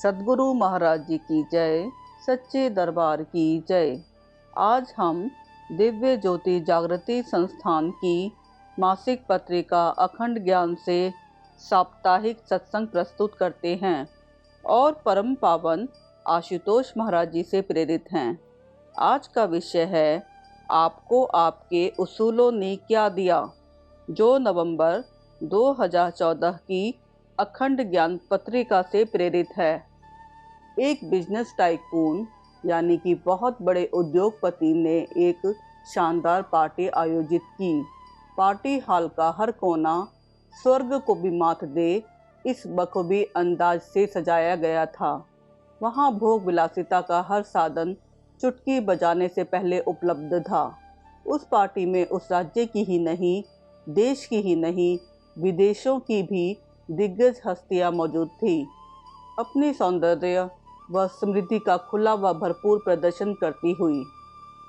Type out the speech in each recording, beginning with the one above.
सद्गुरु महाराज जी की जय, सच्चे दरबार की जय। आज हम दिव्य ज्योति जागृति संस्थान की मासिक पत्रिका अखंड ज्ञान से साप्ताहिक सत्संग प्रस्तुत करते हैं और परम पावन आशुतोष महाराज जी से प्रेरित हैं। आज का विषय है आपको आपके उसूलों ने क्या दिया, जो नवंबर 2014 की अखंड ज्ञान पत्रिका से प्रेरित है। एक बिजनेस टाइकून यानी कि बहुत बड़े उद्योगपति ने एक शानदार पार्टी आयोजित की। पार्टी हॉल का हर कोना स्वर्ग को भी मात दे इस बखूबी अंदाज से सजाया गया था। वहाँ भोग विलासिता का हर साधन चुटकी बजाने से पहले उपलब्ध था। उस पार्टी में उस राज्य की ही नहीं, देश की ही नहीं, विदेशों की भी दिग्गज हस्तियां मौजूद थी। अपनी सौंदर्य व समृद्धि का खुला व भरपूर प्रदर्शन करती हुई।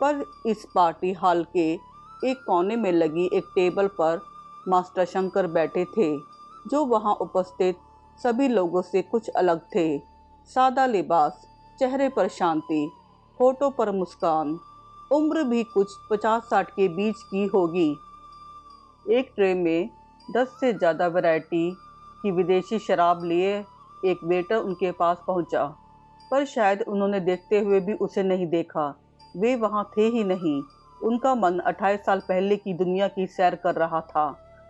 पर इस पार्टी हॉल के एक कोने में लगी एक टेबल पर मास्टर शंकर बैठे थे, जो वहां उपस्थित सभी लोगों से कुछ अलग थे। सादा लिबास, चेहरे पर शांति, होठों पर मुस्कान, उम्र भी कुछ 50-60 के बीच की होगी। एक ट्रे में 10 से ज़्यादा वैरायटी की विदेशी शराब लिए एक वेटर उनके पास पहुंचा, पर शायद उन्होंने देखते हुए भी उसे नहीं देखा। वे वहां थे ही नहीं। उनका मन 28 साल पहले की दुनिया की सैर कर रहा था।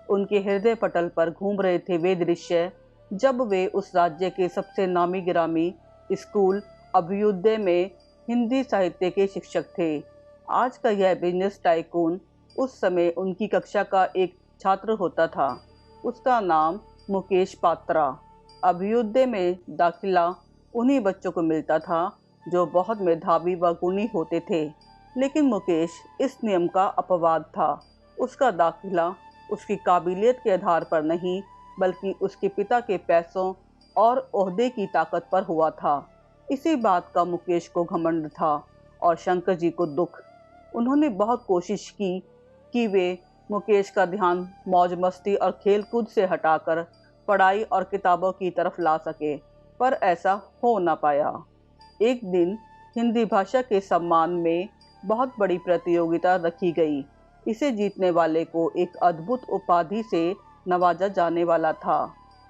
उनके हृदय पटल पर घूम रहे थे वे दृश्य जब वे उस राज्य के सबसे नामी गिरामी स्कूल अभ्युदय में हिंदी साहित्य के शिक्षक थे। आज का यह बिजनेस टाइकून उस समय उनकी कक्षा का एक छात्र होता था। उसका नाम मुकेश पात्रा। अभ्युदय में दाखिला उन्हीं बच्चों को मिलता था जो बहुत मेधावी व गुणी होते थे, लेकिन मुकेश इस नियम का अपवाद था। उसका दाखिला उसकी काबिलियत के आधार पर नहीं, बल्कि उसके पिता के पैसों और ओहदे की ताकत पर हुआ था। इसी बात का मुकेश को घमंड था और शंकर जी को दुख। उन्होंने बहुत कोशिश की कि वे मुकेश का ध्यान मौज मस्ती और खेल कूद से हटाकर पढ़ाई और किताबों की तरफ ला सके, पर ऐसा हो न पाया। एक दिन हिंदी भाषा के सम्मान में बहुत बड़ी प्रतियोगिता रखी गई। इसे जीतने वाले को एक अद्भुत उपाधि से नवाजा जाने वाला था।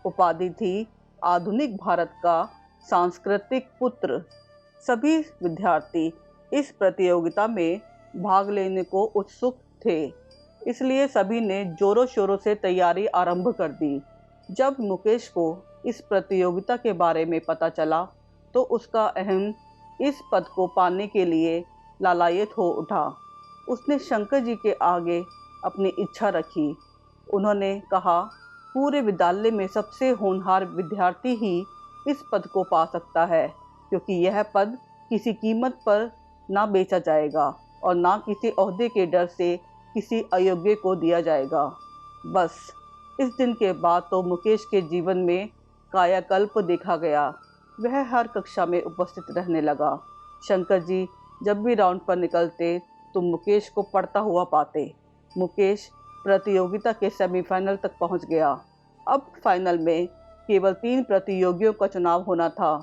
उपाधि थी आधुनिक भारत का सांस्कृतिक पुत्र। सभी विद्यार्थी इस प्रतियोगिता में भाग लेने को उत्सुक थे, इसलिए सभी ने जोरों शोरों से तैयारी आरंभ कर दी। जब मुकेश को इस प्रतियोगिता के बारे में पता चला तो उसका अहम इस पद को पाने के लिए लालायित हो उठा। उसने शंकर जी के आगे अपनी इच्छा रखी। उन्होंने कहा, पूरे विद्यालय में सबसे होनहार विद्यार्थी ही इस पद को पा सकता है, क्योंकि यह पद किसी कीमत पर ना बेचा जाएगा और ना किसी ओहदे के डर से किसी अयोग्य को दिया जाएगा। बस इस दिन के बाद तो मुकेश के जीवन में कायाकल्प देखा गया। वह हर कक्षा में उपस्थित रहने लगा। शंकर जी जब भी राउंड पर निकलते तो मुकेश को पढ़ता हुआ पाते। मुकेश प्रतियोगिता के सेमीफाइनल तक पहुंच गया। अब फाइनल में केवल 3 प्रतियोगियों का चुनाव होना था।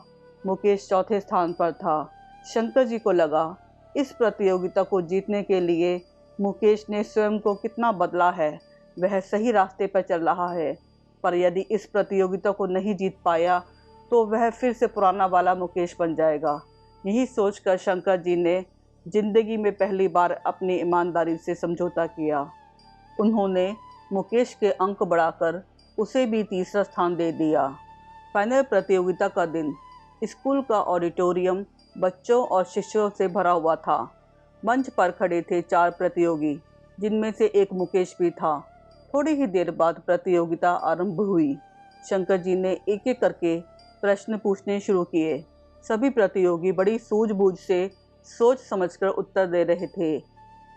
मुकेश चौथे स्थान पर था। शंकर जी को लगा, इस प्रतियोगिता को जीतने के लिए मुकेश ने स्वयं को कितना बदला है, वह सही रास्ते पर चल रहा है। पर यदि इस प्रतियोगिता को नहीं जीत पाया तो वह फिर से पुराना वाला मुकेश बन जाएगा। यही सोचकर शंकर जी ने जिंदगी में पहली बार अपनी ईमानदारी से समझौता किया। उन्होंने मुकेश के अंक बढ़ाकर उसे भी तीसरा स्थान दे दिया। फाइनल प्रतियोगिता का दिन स्कूल का ऑडिटोरियम बच्चों और शिष्यों से भरा हुआ था। मंच पर खड़े थे 4 प्रतियोगी, जिनमें से एक मुकेश भी था। थोड़ी ही देर बाद प्रतियोगिता आरंभ हुई। शंकर जी ने एक एक करके प्रश्न पूछने शुरू किए। सभी प्रतियोगी बड़ी सूझबूझ से सोच समझकर उत्तर दे रहे थे।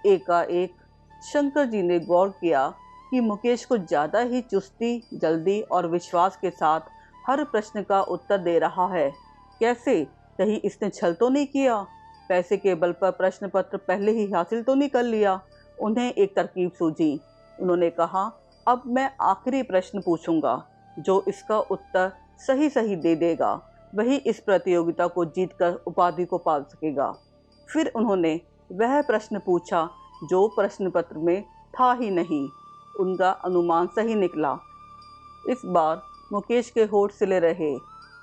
एकाएक शंकर जी ने गौर किया कि मुकेश को ज़्यादा ही चुस्ती, जल्दी और विश्वास के साथ हर प्रश्न का उत्तर दे रहा है। कैसे? कहीं इसने छल तो नहीं किया? पैसे के बल पर प्रश्न पत्र पहले ही हासिल तो नहीं कर लिया? उन्हें एक तरकीब सूझी। उन्होंने कहा, अब मैं आखिरी प्रश्न पूछूंगा, जो इसका उत्तर सही सही दे देगा वही इस प्रतियोगिता को जीतकर उपाधि को पा सकेगा। फिर उन्होंने वह प्रश्न पूछा जो प्रश्न पत्र में था ही नहीं। उनका अनुमान सही निकला। इस बार मुकेश के होठ सिले रहे।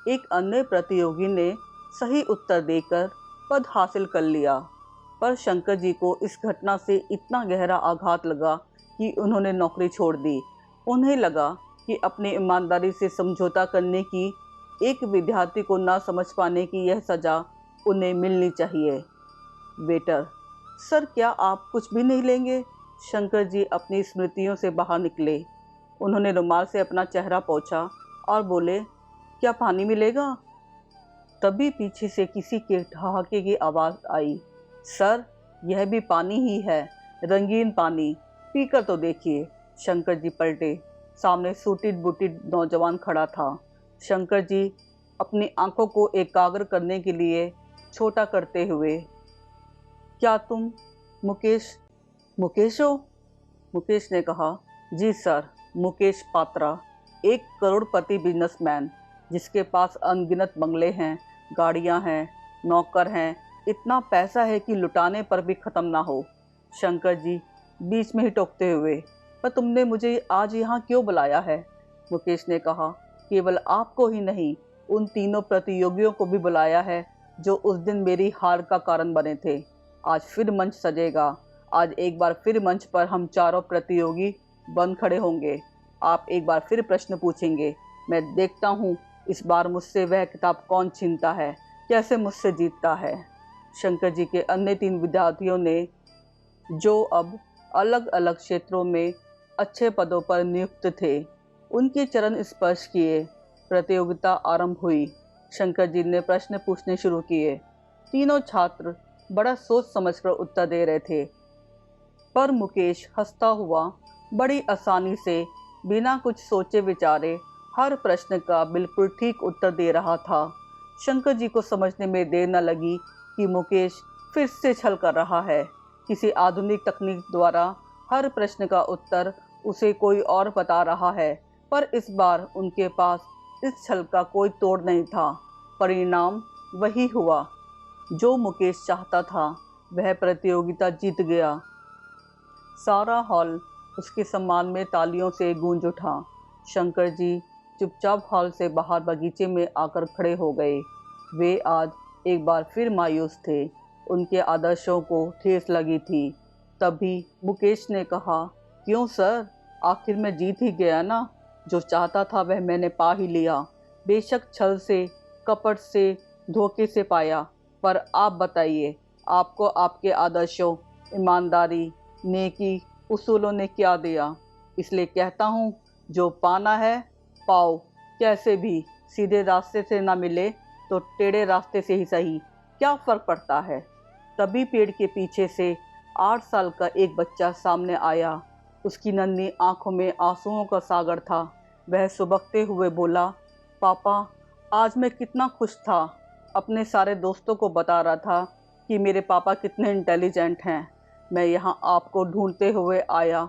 एक अन्य प्रतियोगी ने सही उत्तर देकर पद हासिल कर लिया, पर शंकर जी को इस घटना से इतना गहरा आघात लगा कि उन्होंने नौकरी छोड़ दी। उन्हें लगा कि अपनी ईमानदारी से समझौता करने की, एक विद्यार्थी को ना समझ पाने की यह सज़ा उन्हें मिलनी चाहिए। वेटर, सर क्या आप कुछ भी नहीं लेंगे? शंकर जी अपनी स्मृतियों से बाहर निकले। उन्होंने रुमाल से अपना चेहरा पोंछा और बोले, क्या पानी मिलेगा? तभी पीछे से किसी के ठहाके की आवाज़ आई। सर, यह भी पानी ही है, रंगीन पानी, पीकर तो देखिए। शंकर जी पलटे। सामने सूटिड बूटिड नौजवान खड़ा था। शंकर जी अपनी आंखों को एकाग्र करने के लिए छोटा करते हुए, क्या तुम मुकेश हो? मुकेश ने कहा, जी सर, मुकेश पात्रा, 1 करोड़पति बिजनेसमैन, जिसके पास अनगिनत बंगले हैं, गाड़ियां हैं, नौकर हैं, इतना पैसा है कि लुटाने पर भी ख़त्म ना हो। शंकर जी बीच में ही टोकते हुए, पर तुमने मुझे आज यहाँ क्यों बुलाया है? मुकेश ने कहा, केवल आपको ही नहीं, उन तीनों प्रतियोगियों को भी बुलाया है जो उस दिन मेरी हार का कारण बने थे। आज फिर मंच सजेगा। आज एक बार फिर मंच पर हम चारों प्रतियोगी बन खड़े होंगे। आप एक बार फिर प्रश्न पूछेंगे। मैं देखता हूँ इस बार मुझसे वह किताब कौन छीनता है, कैसे मुझसे जीतता है। शंकर जी के अन्य 3 विद्यार्थियों ने, जो अब अलग अलग क्षेत्रों में अच्छे पदों पर नियुक्त थे, उनके चरण स्पर्श किए। प्रतियोगिता आरंभ हुई। शंकर जी ने प्रश्न पूछने शुरू किए। तीनों छात्र बड़ा सोच समझकर उत्तर दे रहे थे, पर मुकेश हंसता हुआ बड़ी आसानी से, बिना कुछ सोचे विचारे, हर प्रश्न का बिल्कुल ठीक उत्तर दे रहा था। शंकर जी को समझने में देर न लगी कि मुकेश फिर से छल कर रहा है। किसी आधुनिक तकनीक द्वारा हर प्रश्न का उत्तर उसे कोई और बता रहा है, पर इस बार उनके पास इस छल का कोई तोड़ नहीं था। परिणाम वही हुआ जो मुकेश चाहता था। वह प्रतियोगिता जीत गया। सारा हॉल उसके सम्मान में तालियों से गूंज उठा। शंकर जी चुपचाप हॉल से बाहर बगीचे में आकर खड़े हो गए। वे आज एक बार फिर मायूस थे। उनके आदर्शों को ठेस लगी थी। तभी मुकेश ने कहा, क्यों सर, आखिर मैं जीत ही गया ना। जो चाहता था वह मैंने पा ही लिया। बेशक छल से, कपट से, धोखे से पाया, पर आप बताइए, आपको आपके आदर्शों, ईमानदारी, नेकी, उसूलों ने क्या दिया? इसलिए कहता हूँ, जो पाना है पाओ, कैसे भी। सीधे रास्ते से ना मिले तो टेढ़े रास्ते से ही सही, क्या फ़र्क पड़ता है। तभी पेड़ के पीछे से 8 साल का एक बच्चा सामने आया। उसकी नन्ही आंखों में आंसुओं का सागर था। वह सुबकते हुए बोला, पापा, आज मैं कितना खुश था। अपने सारे दोस्तों को बता रहा था कि मेरे पापा कितने इंटेलिजेंट हैं। मैं यहाँ आपको ढूंढते हुए आया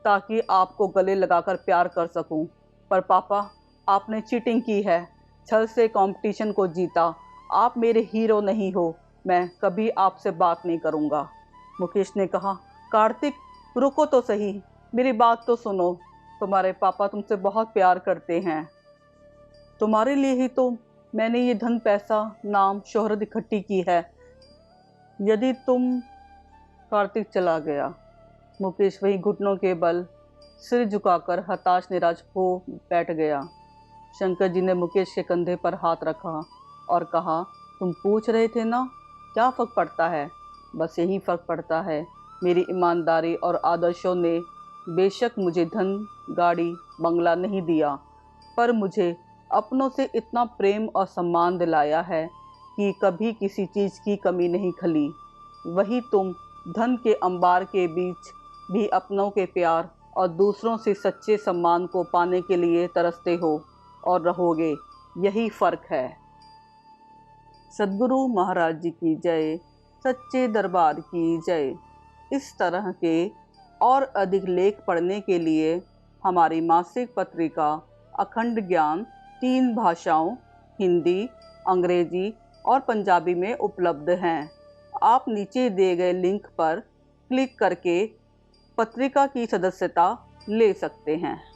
ताकि आपको गले लगाकर प्यार कर सकूं। पर पापा, आपने चीटिंग की है, छल से कंपटीशन को जीता। आप मेरे हीरो नहीं हो। मैं कभी आपसे बात नहीं करूँगा। मुकेश ने कहा, कार्तिक, रुको तो सही, मेरी बात तो सुनो। तुम्हारे पापा तुमसे बहुत प्यार करते हैं। तुम्हारे लिए ही तो मैंने ये धन, पैसा, नाम, शोहरत इकट्ठी की है। यदि तुम... कार्तिक चला गया। मुकेश वही घुटनों के बल सिर झुकाकर हताश निराश हो बैठ गया। शंकर जी ने मुकेश के कंधे पर हाथ रखा और कहा, तुम पूछ रहे थे ना, क्या फ़र्क पड़ता है? बस यही फ़र्क पड़ता है। मेरी ईमानदारी और आदर्शों ने बेशक मुझे धन, गाड़ी, बंगला नहीं दिया, पर मुझे अपनों से इतना प्रेम और सम्मान दिलाया है कि कभी किसी चीज़ की कमी नहीं खली। वही तुम धन के अंबार के बीच भी अपनों के प्यार और दूसरों से सच्चे सम्मान को पाने के लिए तरसते हो और रहोगे। यही फ़र्क है। सद्गुरु महाराज जी की जय। सच्चे दरबार की जय। इस तरह के और अधिक लेख पढ़ने के लिए हमारी मासिक पत्रिका अखंड ज्ञान 3 भाषाओं, हिंदी, अंग्रेजी और पंजाबी में उपलब्ध हैं। आप नीचे दिए गए लिंक पर क्लिक करके पत्रिका की सदस्यता ले सकते हैं।